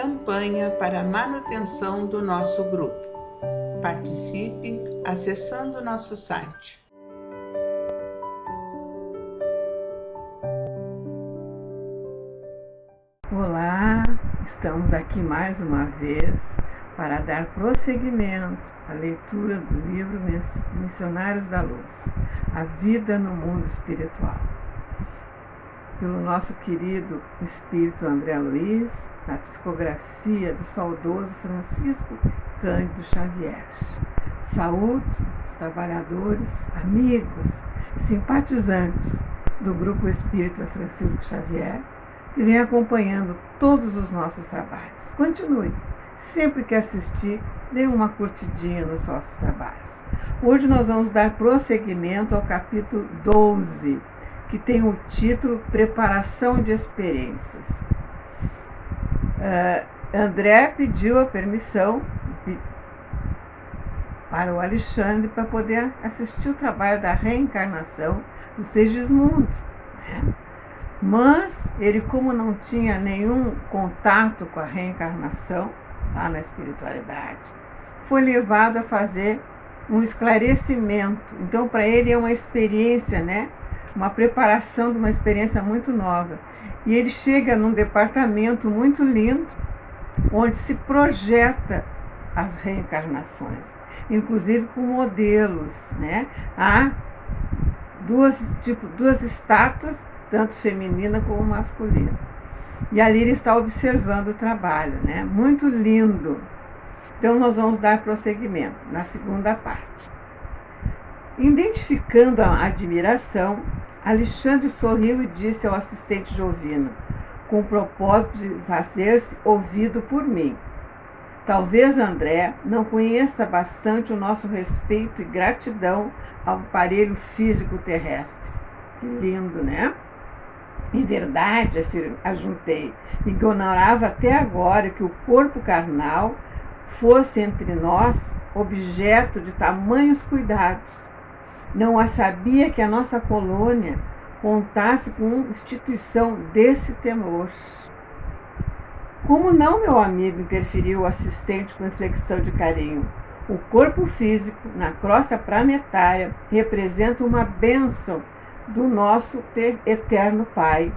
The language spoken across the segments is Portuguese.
campanha para a manutenção do nosso grupo. Participe acessando nosso site. Olá, estamos aqui mais uma vez para dar prosseguimento à leitura do livro Missionários da Luz, A Vida no Mundo Espiritual, pelo nosso querido espírito André Luiz, na psicografia do saudoso Francisco Cândido Xavier. Saúdo os trabalhadores, amigos, simpatizantes do Grupo Espírita Francisco Xavier, que vem acompanhando todos os nossos trabalhos. Continue. Sempre que assistir, dê uma curtidinha nos nossos trabalhos. Hoje nós vamos dar prosseguimento ao capítulo 12, que tem o título Preparação de Experiências. André pediu a permissão para o Alexandre para poder assistir o trabalho da reencarnação do Segismundo, né? Mas ele, como não tinha nenhum contato com a reencarnação lá na espiritualidade, foi levado a fazer um esclarecimento. Então, para ele é uma experiência, né? Uma preparação de uma experiência muito nova. E ele chega num departamento muito lindo, onde se projeta as reencarnações, inclusive com modelos, né? Há duas estátuas, tanto feminina como masculina. E ali ele está observando o trabalho, né? Muito lindo. Então nós vamos dar prosseguimento na segunda parte. Identificando a admiração, Alexandre sorriu e disse ao assistente Jovino, com o propósito de fazer-se ouvido por mim: talvez André não conheça bastante o nosso respeito e gratidão ao aparelho físico terrestre. Que lindo, né? Em verdade, ajuntei, ignorava até agora que o corpo carnal fosse entre nós objeto de tamanhos cuidados. Não a sabia que a nossa colônia contasse com instituição desse temor. Como não, meu amigo, interferiu o assistente com inflexão de carinho. O corpo físico, na crosta planetária, representa uma bênção do nosso eterno Pai.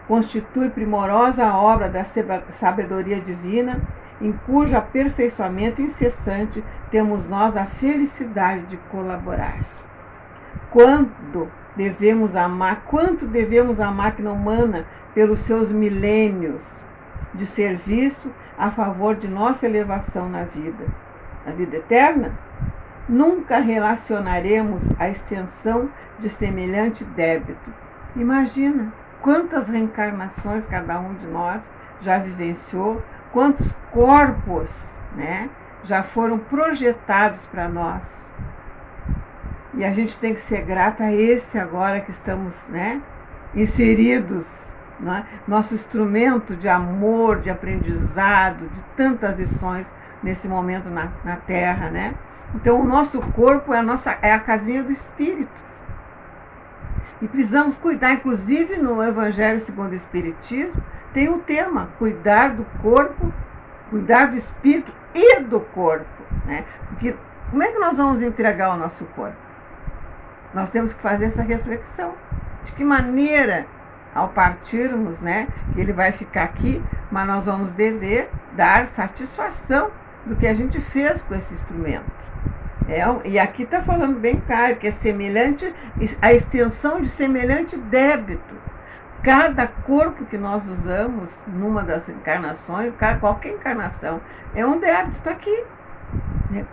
Constitui primorosa obra da sabedoria divina, em cujo aperfeiçoamento incessante temos nós a felicidade de colaborar. Quanto devemos amar a máquina humana pelos seus milênios de serviço a favor de nossa elevação na vida eterna? Nunca relacionaremos a extensão de semelhante débito. Imagina quantas reencarnações cada um de nós já vivenciou, quantos corpos, né, já foram projetados para nós. E a gente tem que ser grata a esse agora que estamos, né, inseridos, né, nosso instrumento de amor, de aprendizado, de tantas lições nesse momento na Terra, né? Então, o nosso corpo é a casinha do Espírito. E precisamos cuidar, inclusive no Evangelho segundo o Espiritismo, tem o tema, cuidar do corpo, cuidar do Espírito e do corpo, né? Porque como é que nós vamos entregar o nosso corpo? Nós temos que fazer essa reflexão. De que maneira, ao partirmos, né, que ele vai ficar aqui, mas nós vamos dever dar satisfação do que a gente fez com esse instrumento. E aqui está falando bem claro que é semelhante, a extensão de semelhante débito. Cada corpo que nós usamos numa das encarnações, qualquer encarnação, é um débito, está aqui.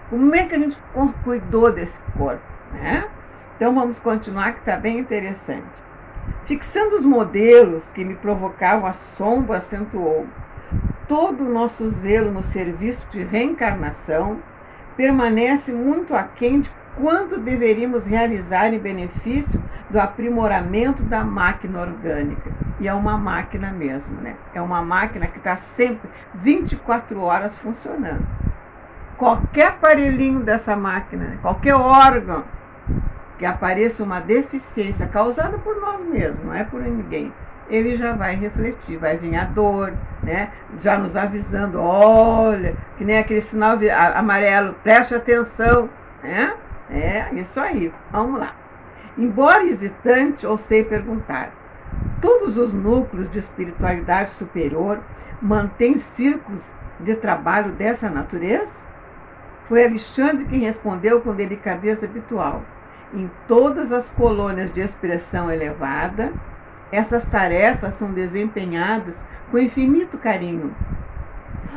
Como é que a gente cuidou desse corpo, né? Então vamos continuar, que está bem interessante. Fixando os modelos que me provocavam assombro, acentuou: todo o nosso zelo no serviço de reencarnação permanece muito aquém de quanto deveríamos realizar em benefício do aprimoramento da máquina orgânica. E é uma máquina mesmo, né? É uma máquina que está sempre 24 horas funcionando. Qualquer aparelhinho dessa máquina, né? Qualquer órgão que apareça uma deficiência causada por nós mesmos, não é por ninguém, ele já vai refletir, vai vir a dor, né? Já nos avisando, olha, que nem aquele sinal amarelo, preste atenção, né? É isso aí, vamos lá. Embora hesitante, ousei perguntar: todos os núcleos de espiritualidade superior mantêm círculos de trabalho dessa natureza? Foi Alexandre quem respondeu com delicadeza habitual: em todas as colônias de expressão elevada, essas tarefas são desempenhadas com infinito carinho.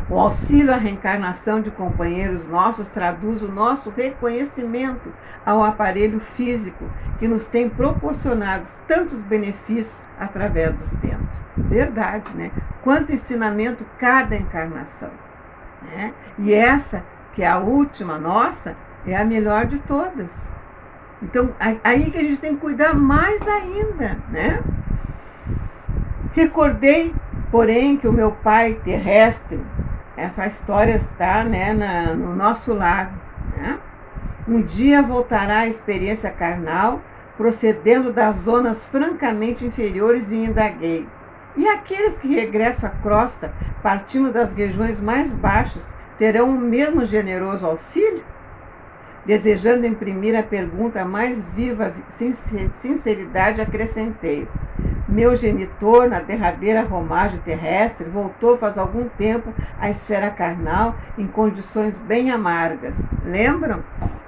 O auxílio à reencarnação de companheiros nossos traduz o nosso reconhecimento ao aparelho físico que nos tem proporcionado tantos benefícios através dos tempos. Verdade, né? Quanto ensinamento cada encarnação, né? E essa, que é a última nossa, é a melhor de todas. Então, aí que a gente tem que cuidar mais ainda, né? Recordei, porém, que o meu pai terrestre, essa história está, né, no nosso lar, né? Um dia voltará à experiência carnal, procedendo das zonas francamente inferiores, e indaguei: e aqueles que regressam à crosta, partindo das regiões mais baixas, terão o mesmo generoso auxílio? Desejando imprimir a pergunta mais viva sinceridade, acrescentei: meu genitor, na derradeira romagem terrestre, voltou faz algum tempo à esfera carnal em condições bem amargas. Lembram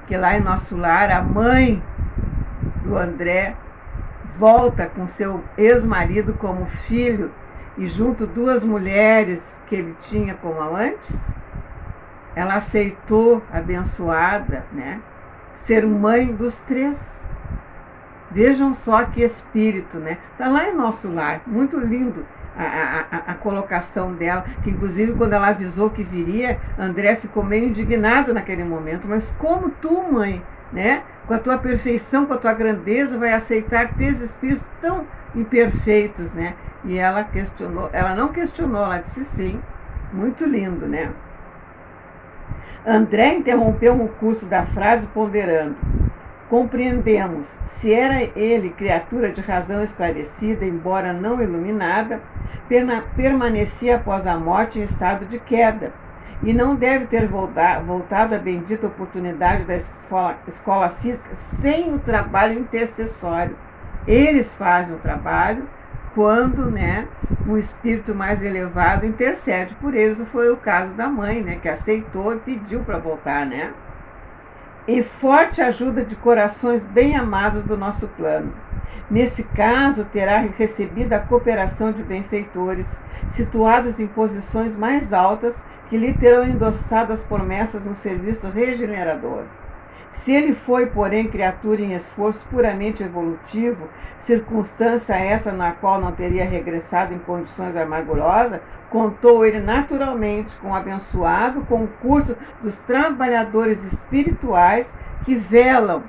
que lá em nosso lar a mãe do André volta com seu ex-marido como filho e junto duas mulheres que ele tinha como amantes? Ela aceitou, abençoada, né, ser mãe dos três. Vejam só que espírito, né? Está lá em nosso lar, muito lindo a colocação dela, que inclusive quando ela avisou que viria, André ficou meio indignado naquele momento, mas como tu, mãe, né, com a tua perfeição, com a tua grandeza, vai aceitar três espíritos tão imperfeitos, né? E ela não questionou, ela disse sim, muito lindo, né? André interrompeu o curso da frase ponderando: compreendemos, se era ele criatura de razão esclarecida, embora não iluminada, permanecia após a morte em estado de queda, e não deve ter voltado à bendita oportunidade da escola física sem o trabalho intercessório. Eles fazem o trabalho quando, né, um espírito mais elevado intercede por eles. Foi o caso da mãe, né, que aceitou e pediu para voltar, né? E forte ajuda de corações bem amados do nosso plano. Nesse caso, terá recebido a cooperação de benfeitores, situados em posições mais altas, que lhe terão endossado as promessas no serviço regenerador. Se ele foi, porém, criatura em esforço puramente evolutivo, circunstância essa na qual não teria regressado em condições amargurosas, contou ele naturalmente com o abençoado concurso dos trabalhadores espirituais que velam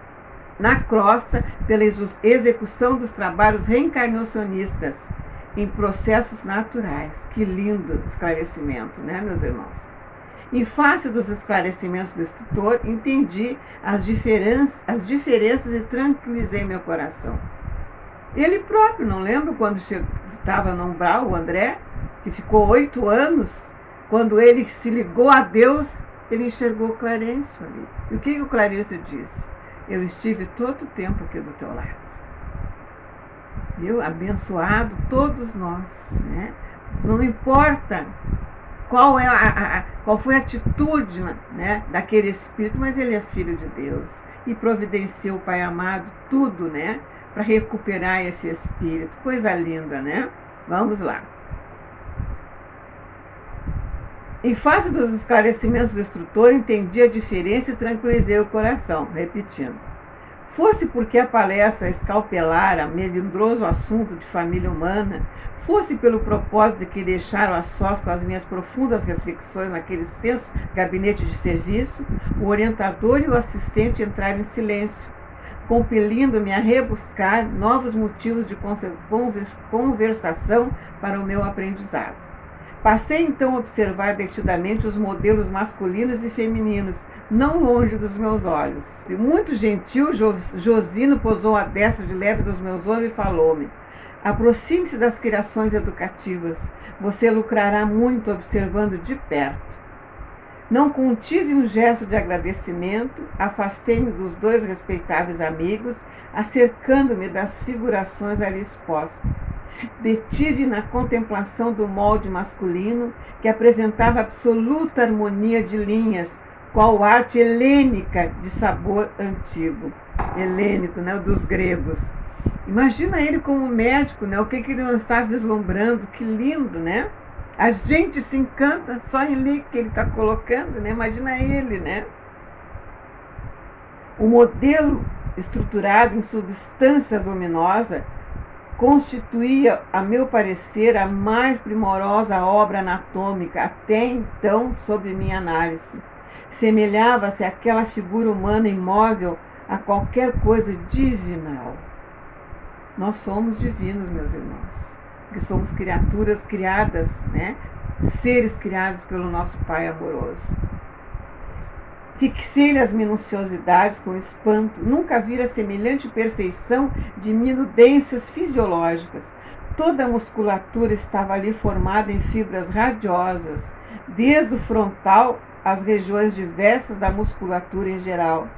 na crosta pela execução dos trabalhos reencarnacionistas em processos naturais. Que lindo esclarecimento, né, meus irmãos? Em face dos esclarecimentos do instrutor, entendi as diferenças e tranquilizei meu coração. Ele próprio, não lembro quando estava no umbral, o André, que ficou 8 anos, quando ele se ligou a Deus, ele enxergou Clarencio ali. E o que o Clarencio disse? Eu estive todo o tempo aqui do teu lado. Viu? Abençoado todos nós, né? Não importa qual foi a atitude, né, daquele espírito, mas ele é filho de Deus e providenciou, o Pai amado, tudo, né, para recuperar esse espírito. Coisa linda, né? Vamos lá. Em face dos esclarecimentos do instrutor, entendi a diferença e tranquilizei o coração, repetindo: fosse porque a palestra escalpelara melindroso assunto de família humana, fosse pelo propósito de que deixaram a sós com as minhas profundas reflexões naquele extenso gabinete de serviço, o orientador e o assistente entraram em silêncio, compelindo-me a rebuscar novos motivos de conversação para o meu aprendizado. Passei então a observar detidamente os modelos masculinos e femininos, não longe dos meus olhos. E muito gentil, Josino posou a destra de leve dos meus ombros e falou-me: Aproxime-se das criações educativas. Você lucrará muito observando de perto. Não contive um gesto de agradecimento, afastei-me dos dois respeitáveis amigos, acercando-me das figurações ali expostas. Detive na contemplação do molde masculino, que apresentava absoluta harmonia de linhas, qual arte helênica de sabor antigo. Helênico, né, dos gregos. Imagina ele como médico, né, o que ele não está vislumbrando, que lindo, né? A gente se encanta só em ler que ele está colocando, né? Imagina ele, né? O modelo estruturado em substâncias luminosas constituía, a meu parecer, a mais primorosa obra anatômica até então sob minha análise. Semelhava-se àquela figura humana imóvel a qualquer coisa divinal. Nós somos divinos, meus irmãos, que somos criaturas criadas, né? Seres criados pelo nosso Pai amoroso. Fixei-lhe as minuciosidades com espanto. Nunca vira semelhante perfeição de minudências fisiológicas. Toda a musculatura estava ali formada em fibras radiosas, desde o frontal às regiões diversas da musculatura em geral.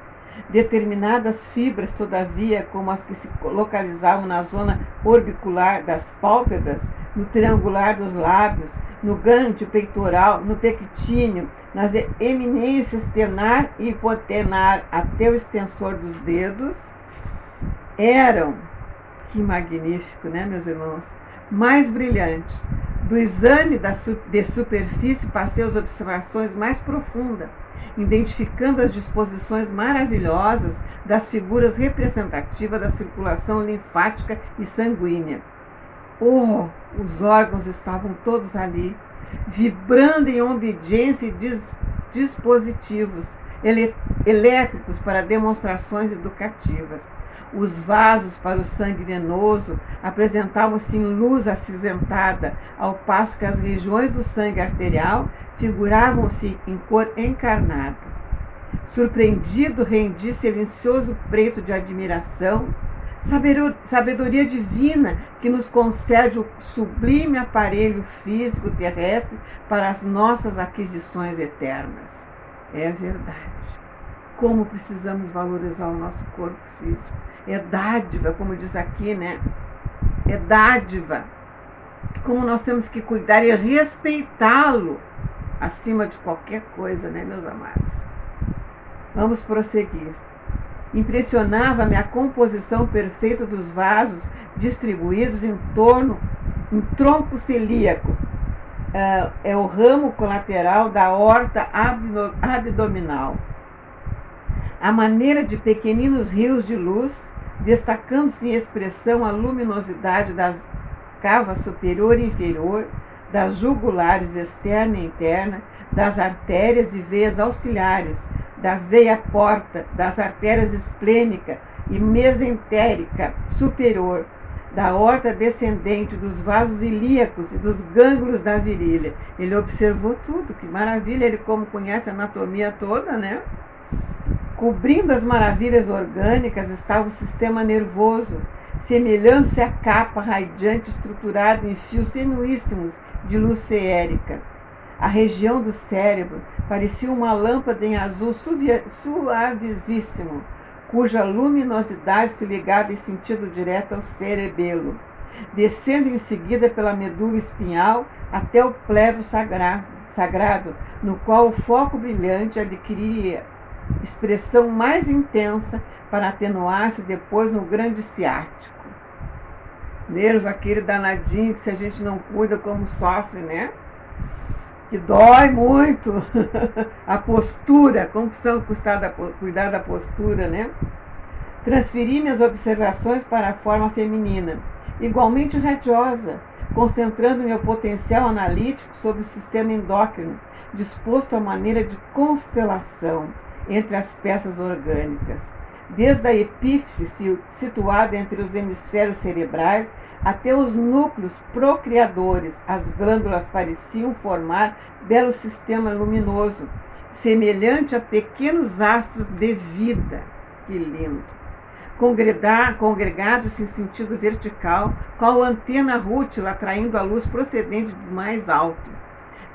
Determinadas fibras, todavia, como as que se localizavam na zona orbicular das pálpebras, no triangular dos lábios, no gânglio peitoral, no pectíneo, nas eminências ternar e hipotenar até o extensor dos dedos, eram, que magnífico, né, meus irmãos, mais brilhantes. Do exame de superfície passei às observações mais profundas, identificando as disposições maravilhosas das figuras representativas da circulação linfática e sanguínea. Oh, os órgãos estavam todos ali, vibrando em obediência e dispositivos elétricos para demonstrações educativas. Os vasos para o sangue venoso apresentavam-se em luz acinzentada, ao passo que as regiões do sangue arterial figuravam-se em cor encarnada. Surpreendido, rendi silencioso preito de admiração, sabedoria divina que nos concede o sublime aparelho físico terrestre para as nossas aquisições eternas. É verdade. Como precisamos valorizar o nosso corpo físico. É dádiva, como diz aqui, né? É dádiva. Como nós temos que cuidar e respeitá-lo acima de qualquer coisa, né, meus amados? Vamos prosseguir. Impressionava-me a composição perfeita dos vasos distribuídos em tronco celíaco. É o ramo colateral da aorta abdominal. A maneira de pequeninos rios de luz, destacando-se em expressão a luminosidade das cavas superior e inferior, das jugulares externa e interna, das artérias e veias auxiliares, da veia porta, das artérias esplênica e mesentérica superior, da aorta descendente, dos vasos ilíacos e dos gânglios da virilha. Ele observou tudo, que maravilha, ele como conhece a anatomia toda, né? Cobrindo as maravilhas orgânicas estava o sistema nervoso, semelhando-se à capa radiante estruturada em fios tenuíssimos de luz feérica. A região do cérebro parecia uma lâmpada em azul suavíssimo, cuja luminosidade se ligava em sentido direto ao cerebelo, descendo em seguida pela medula espinhal até o plevo sagrado, no qual o foco brilhante adquiria expressão mais intensa para atenuar-se depois no grande ciático. Nervo aquele danadinho que se a gente não cuida como sofre, né? Que dói muito. A postura, como precisamos cuidar da postura, né? Transferi minhas observações para a forma feminina, igualmente radiosa, concentrando meu potencial analítico sobre o sistema endócrino, disposto à maneira de constelação entre as peças orgânicas, desde a epífise situada entre os hemisférios cerebrais até os núcleos procriadores. As glândulas pareciam formar belo sistema luminoso, semelhante a pequenos astros de vida. Que lindo! congregados em sentido vertical, qual antena rútil atraindo a luz procedente do mais alto.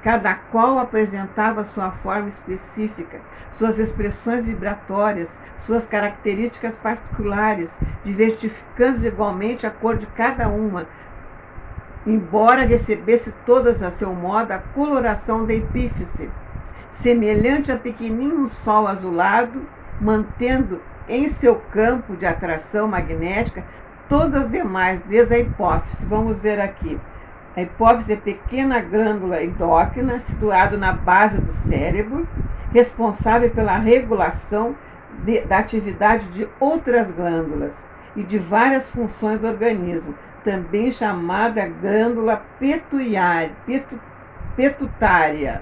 Cada qual apresentava sua forma específica, suas expressões vibratórias, suas características particulares, diversificando igualmente a cor de cada uma, embora recebesse todas a seu modo a coloração da epífice, semelhante a pequenino sol azulado, mantendo em seu campo de atração magnética todas as demais, desde a hipófise. Vamos ver aqui. A hipófise é pequena glândula endócrina situada na base do cérebro, responsável pela regulação da atividade de outras glândulas e de várias funções do organismo, também chamada glândula pituitária.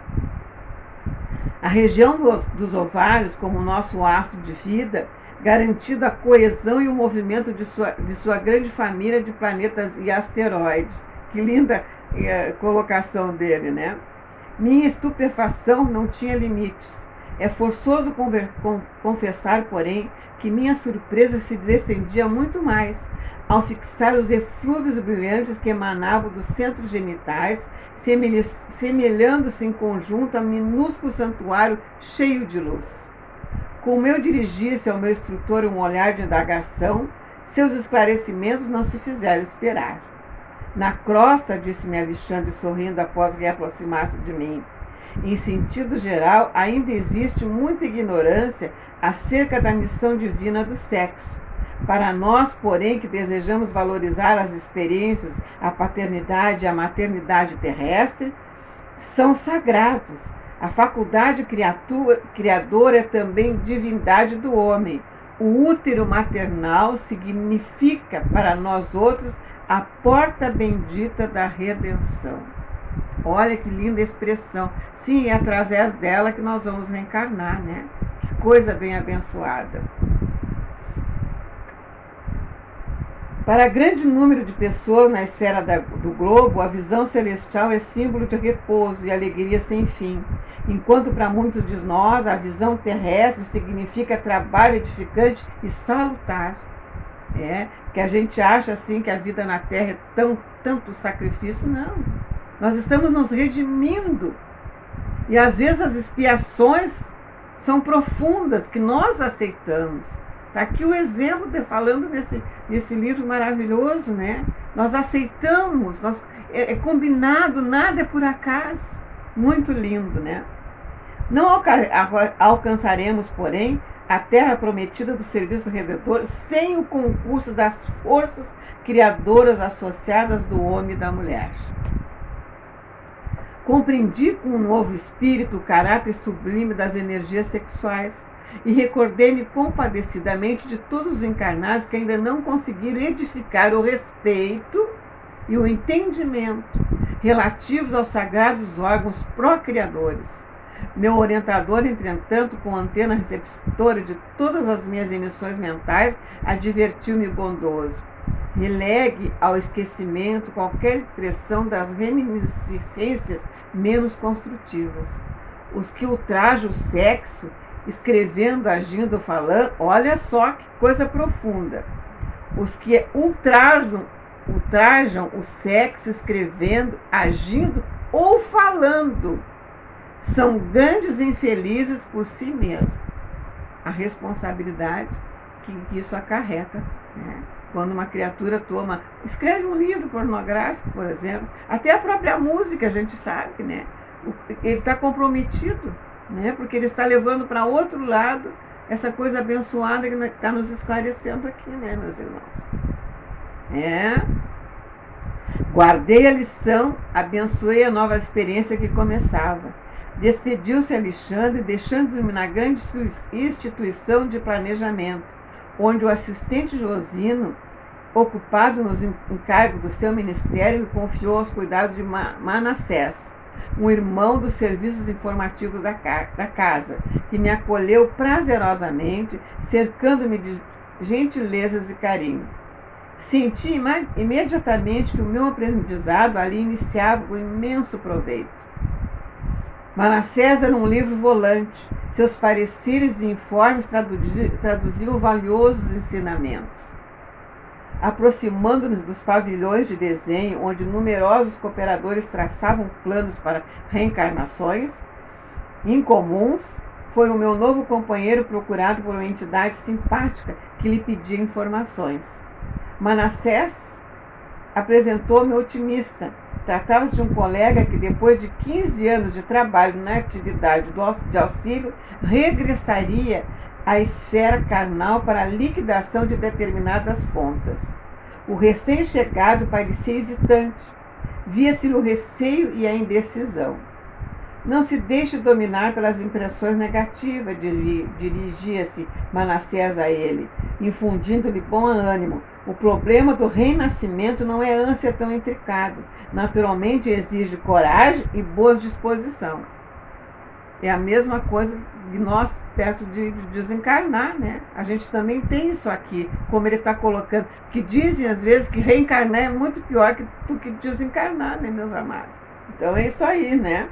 A região dos ovários, como nosso astro de vida, garantindo a coesão e o movimento de sua grande família de planetas e asteroides. Que linda colocação dele, né? Minha estupefação não tinha limites. É forçoso confessar, porém, que minha surpresa se estendia muito mais, ao fixar os eflúvios brilhantes que emanavam dos centros genitais, semelhando-se em conjunto a minúsculo santuário cheio de luz. Como eu dirigisse ao meu instrutor um olhar de indagação, seus esclarecimentos não se fizeram esperar. Na crosta, disse-me Alexandre, sorrindo após reaproximar-se de mim, em sentido geral, ainda existe muita ignorância acerca da missão divina do sexo. Para nós, porém, que desejamos valorizar as experiências, a paternidade e a maternidade terrestre, são sagrados. A faculdade criadora é também divindade do homem. O útero maternal significa para nós outros a porta bendita da redenção. Olha que linda expressão. Sim, é através dela que nós vamos reencarnar, né? Que coisa bem abençoada. Para grande número de pessoas na esfera do globo, a visão celestial é símbolo de repouso e alegria sem fim, enquanto para muitos de nós a visão terrestre significa trabalho edificante e salutar. Que a gente acha assim que a vida na Terra é tanto sacrifício. Não. Nós estamos nos redimindo. E às vezes as expiações são profundas, que nós aceitamos. Está aqui o exemplo falando nesse livro maravilhoso, né? Nós aceitamos, é combinado, nada é por acaso. Muito lindo, né? Não alcançaremos, porém, a terra prometida do serviço redentor sem o concurso das forças criadoras associadas do homem e da mulher. Compreendi com um novo espírito o caráter sublime das energias sexuais e recordei-me compadecidamente de todos os encarnados que ainda não conseguiram edificar o respeito e o entendimento relativos aos sagrados órgãos procriadores. Meu orientador, entretanto, com antena receptora de todas as minhas emissões mentais, advertiu-me bondoso. Relegue ao esquecimento qualquer impressão das reminiscências menos construtivas. Os que ultrajam o sexo, escrevendo, agindo, falando, olha só que coisa profunda. Os que ultrajam o sexo, escrevendo, agindo ou falando, são grandes infelizes por si mesmos. A responsabilidade que isso acarreta, né? Quando uma criatura escreve um livro pornográfico, por exemplo, até a própria música a gente sabe, né? Ele está comprometido, né? Porque ele está levando para outro lado essa coisa abençoada que está nos esclarecendo aqui, né, meus irmãos? Guardei a lição, abençoei a nova experiência que começava. Despediu-se Alexandre, deixando-me na grande instituição de planejamento, onde o assistente Josino, ocupado nos encargos do seu ministério, me confiou aos cuidados de Manassés, um irmão dos serviços informativos da casa, que me acolheu prazerosamente, cercando-me de gentilezas e carinho. Senti imediatamente que o meu aprendizado ali iniciava com imenso proveito. Manassés era um livro volante. Seus pareceres e informes traduziam valiosos ensinamentos. Aproximando-nos dos pavilhões de desenho, onde numerosos cooperadores traçavam planos para reencarnações incomuns, foi o meu novo companheiro procurado por uma entidade simpática que lhe pedia informações. Manassés apresentou-me otimista. Tratava-se de um colega que, depois de 15 anos de trabalho na atividade de auxílio, regressaria à esfera carnal para a liquidação de determinadas contas. O recém-chegado parecia hesitante. Via-se-lhe o receio e a indecisão. Não se deixe dominar pelas impressões negativas, dirigia-se Manassés a ele, infundindo-lhe bom ânimo. O problema do renascimento não é ânsia tão intricado. Naturalmente exige coragem e boa disposição. É a mesma coisa de nós perto de desencarnar, né? A gente também tem isso aqui, como ele está colocando, que dizem às vezes que reencarnar é muito pior do que desencarnar, né, meus amados? Então é isso aí, né?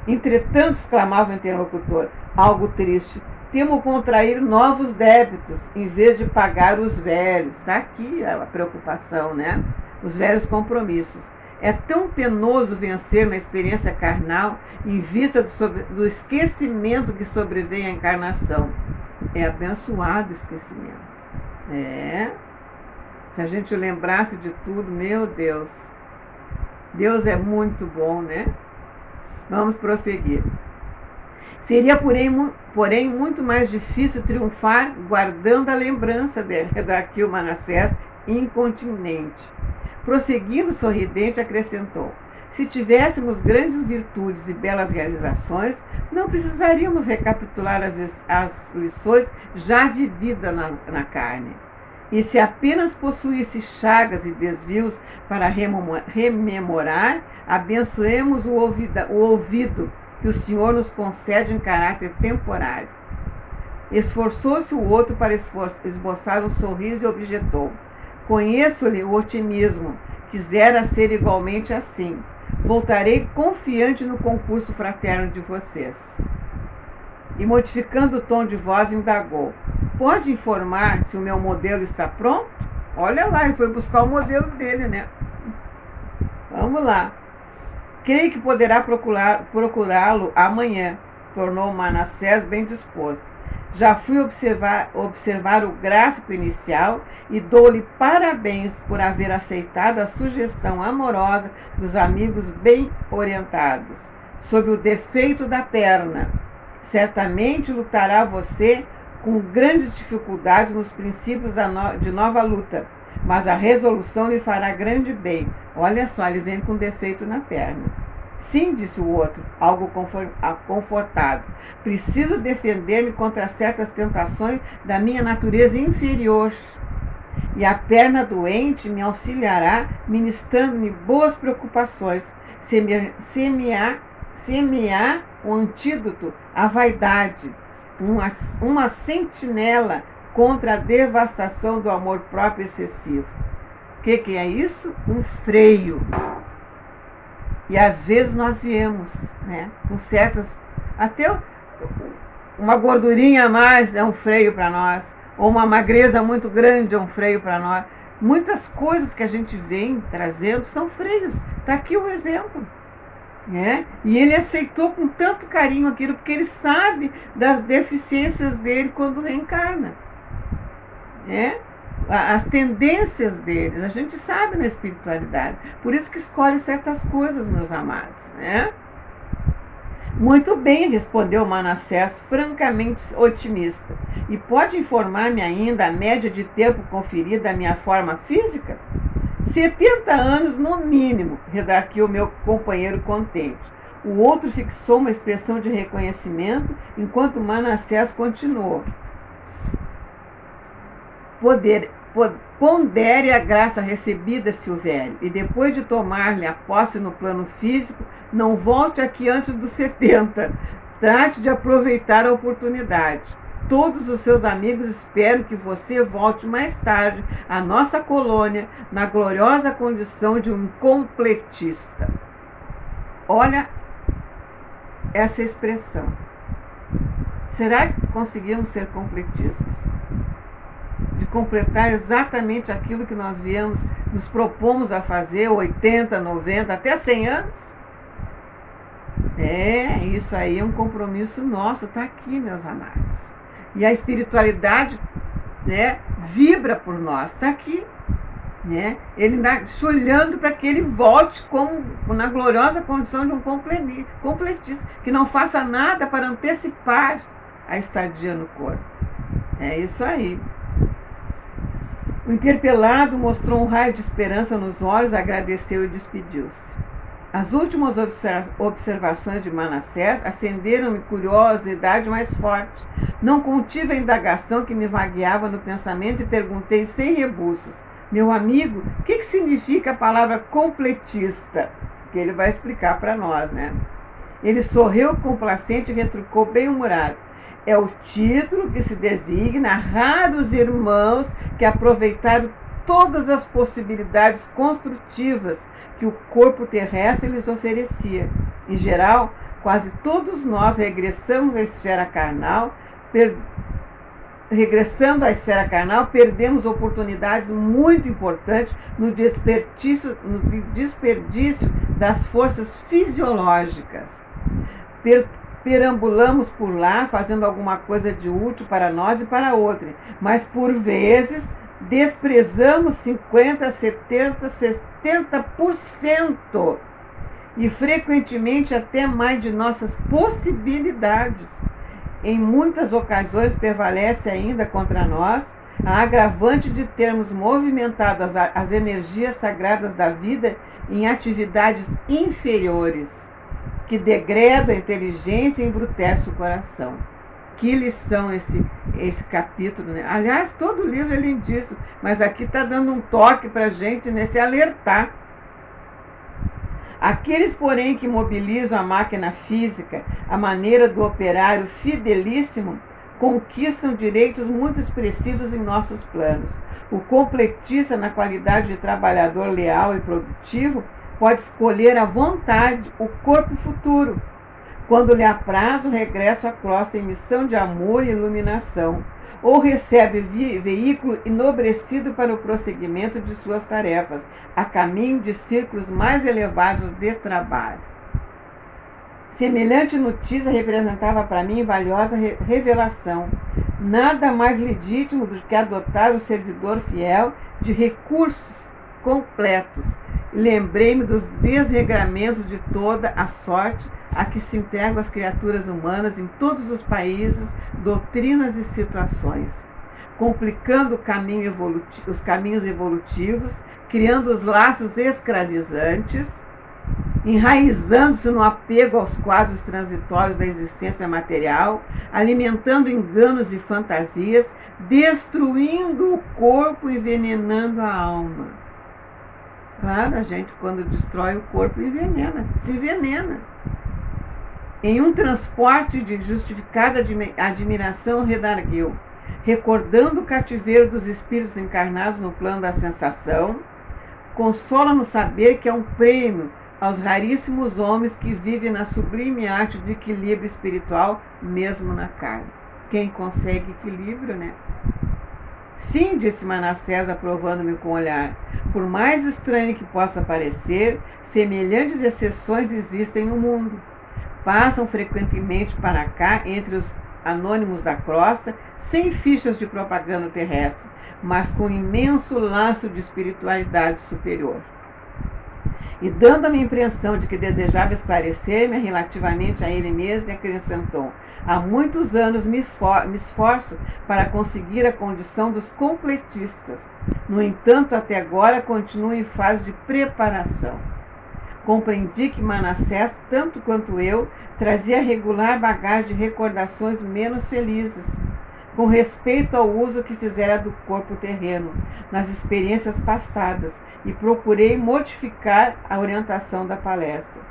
Entretanto, exclamava o interlocutor, algo triste, temo contrair novos débitos, em vez de pagar os velhos. Está aqui a preocupação, né? Os velhos compromissos. É tão penoso vencer na experiência carnal, em vista do esquecimento que sobrevém à encarnação. É abençoado o esquecimento. Se a gente lembrasse de tudo, meu Deus. Deus é muito bom, né? Vamos prosseguir. Seria, porém, muito mais difícil triunfar guardando a lembrança daqui o Manassés incontinente. Prosseguindo sorridente, acrescentou: se tivéssemos grandes virtudes e belas realizações, não precisaríamos recapitular as lições já vividas na carne. E se apenas possuísse chagas e desvios para rememorar, abençoemos o ouvido que o Senhor nos concede em caráter temporário. Esforçou-se o outro para esboçar um sorriso e objetou: conheço-lhe o otimismo, quisera ser igualmente assim. Voltarei confiante no concurso fraterno de vocês. E, modificando o tom de voz, indagou: pode informar se o meu modelo está pronto? Olha lá, ele foi buscar o modelo dele, né? Vamos lá. Creio que poderá procurá-lo amanhã, tornou Manassés bem disposto. Já fui observar o gráfico inicial e dou-lhe parabéns por haver aceitado a sugestão amorosa dos amigos bem orientados sobre o defeito da perna. Certamente lutará você com grandes dificuldades nos princípios de nova luta, mas a resolução lhe fará grande bem. Olha só, ele vem com defeito na perna. Sim, disse o outro, algo confortado. Preciso defender-me contra certas tentações da minha natureza inferior. E a perna doente me auxiliará, ministrando-me boas preocupações. Semear um antídoto à vaidade, uma sentinela contra a devastação do amor próprio excessivo. O que é isso? Um freio. E às vezes nós viemos, né, com certas, até uma gordurinha a mais é um freio para nós, ou uma magreza muito grande é um freio para nós. Muitas coisas que a gente vem trazendo são freios. Está aqui o exemplo. Né? E ele aceitou com tanto carinho aquilo, porque ele sabe das deficiências dele quando reencarna. Né? As tendências deles, a gente sabe na espiritualidade. Por isso que escolhe certas coisas, meus amados. Né? Muito bem, respondeu Manassés, francamente otimista. E pode informar-me ainda a média de tempo conferida à minha forma física? 70 anos no mínimo, redarquiu meu companheiro contente. O outro fixou uma expressão de reconhecimento, enquanto Manassés continuou: pondere a graça recebida, Silvério, e depois de tomar-lhe a posse no plano físico, não volte aqui antes dos 70. Trate de aproveitar a oportunidade. Todos os seus amigos esperam que você volte mais tarde à nossa colônia na gloriosa condição de um completista. Olha essa expressão. Será que conseguimos ser completistas? De completar exatamente aquilo que nós viemos, nos propomos a fazer, 80, 90, até 100 anos? Isso aí é um compromisso nosso, está aqui, meus amados. E a espiritualidade, né, vibra por nós, está aqui. Né? Ele está olhando para que ele volte na gloriosa condição de um completista, que não faça nada para antecipar a estadia no corpo. É isso aí. O interpelado mostrou um raio de esperança nos olhos, agradeceu e despediu-se. As últimas observações de Manassés acenderam-me curiosidade mais forte. Não contive a indagação que me vagueava no pensamento e perguntei sem rebuços: meu amigo, o que significa a palavra completista? Que ele vai explicar para nós, né? Ele sorriu complacente e retrucou bem-humorado: é o título que se designa a raros irmãos que aproveitaram todas as possibilidades construtivas que o corpo terrestre lhes oferecia. Em geral, quase todos nós regressando à esfera carnal, perdemos oportunidades muito importantes no desperdício das forças fisiológicas. Perambulamos por lá, fazendo alguma coisa de útil para nós e para outrem, mas por vezes desprezamos 50%, 70%, 70% e frequentemente até mais de nossas possibilidades. Em muitas ocasiões prevalece ainda contra nós a agravante de termos movimentado as energias sagradas da vida em atividades inferiores, que degradam a inteligência e embrutecem o coração. Que lição esse capítulo, né? Aliás, todo o livro é lindíssimo, mas aqui está dando um toque para a gente nesse alertar. Aqueles, porém, que mobilizam a máquina física, a maneira do operário fidelíssimo, conquistam direitos muito expressivos em nossos planos. O completista, na qualidade de trabalhador leal e produtivo, pode escolher à vontade o corpo futuro. Quando lhe apraz o regresso à crosta em missão de amor e iluminação, ou recebe veículo enobrecido para o prosseguimento de suas tarefas, a caminho de círculos mais elevados de trabalho. Semelhante notícia representava para mim valiosa revelação. Nada mais legítimo do que adotar o servidor fiel de recursos completos. Lembrei-me dos desregramentos de toda a sorte a que se entregam as criaturas humanas em todos os países, doutrinas e situações, complicando os caminhos evolutivos, criando os laços escravizantes, enraizando-se no apego aos quadros transitórios da existência material, alimentando enganos e fantasias, destruindo o corpo e envenenando a alma. Claro, a gente, quando destrói o corpo, se envenena. Em um transporte de justificada admiração, redargueu, recordando o cativeiro dos espíritos encarnados no plano da sensação, consola-nos saber que é um prêmio aos raríssimos homens que vivem na sublime arte do equilíbrio espiritual, mesmo na carne. Quem consegue equilíbrio, né? Sim, disse Manassés, aprovando-me com o olhar. Por mais estranho que possa parecer, semelhantes exceções existem no mundo. Passam frequentemente para cá entre os anônimos da crosta, sem fichas de propaganda terrestre, mas com imenso laço de espiritualidade superior. E dando-me a impressão de que desejava esclarecer-me relativamente a ele mesmo, acrescentou: há muitos anos me esforço para conseguir a condição dos completistas. No entanto, até agora continuo em fase de preparação. Compreendi que Manassés, tanto quanto eu, trazia regular bagagem de recordações menos felizes, com respeito ao uso que fizera do corpo terreno, nas experiências passadas, e procurei modificar a orientação da palestra.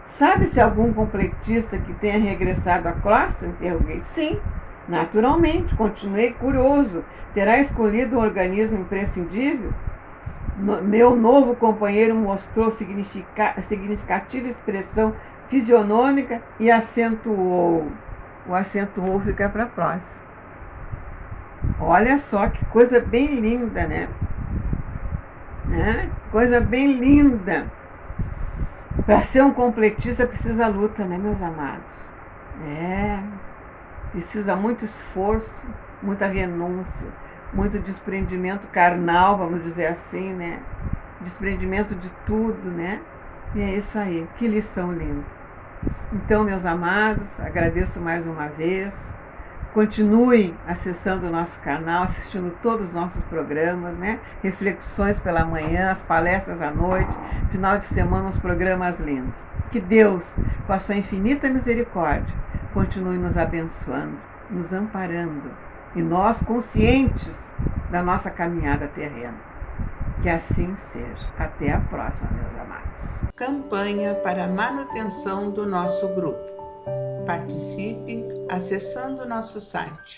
Sabe-se algum completista que tenha regressado à crosta? Interroguei. Sim, naturalmente, continuei curioso. Terá escolhido um organismo imprescindível? Meu novo companheiro mostrou significativa expressão fisionômica e acento ou. O acento ou fica para próximo. Olha só que coisa bem linda, né? Coisa bem linda. Para ser um completista precisa luta, né, meus amados? Precisa muito esforço, muita renúncia, muito desprendimento carnal, vamos dizer assim, né? Desprendimento de tudo, né? E é isso aí, que lição linda. Então, meus amados, agradeço mais uma vez. Continue acessando o nosso canal, assistindo todos os nossos programas, né? Reflexões pela manhã, as palestras à noite, final de semana, uns programas lindos. Que Deus, com a sua infinita misericórdia, continue nos abençoando, nos amparando, e nós conscientes da nossa caminhada terrena. Que assim seja. Até a próxima, meus amados. Campanha para a manutenção do nosso grupo. Participe acessando nosso site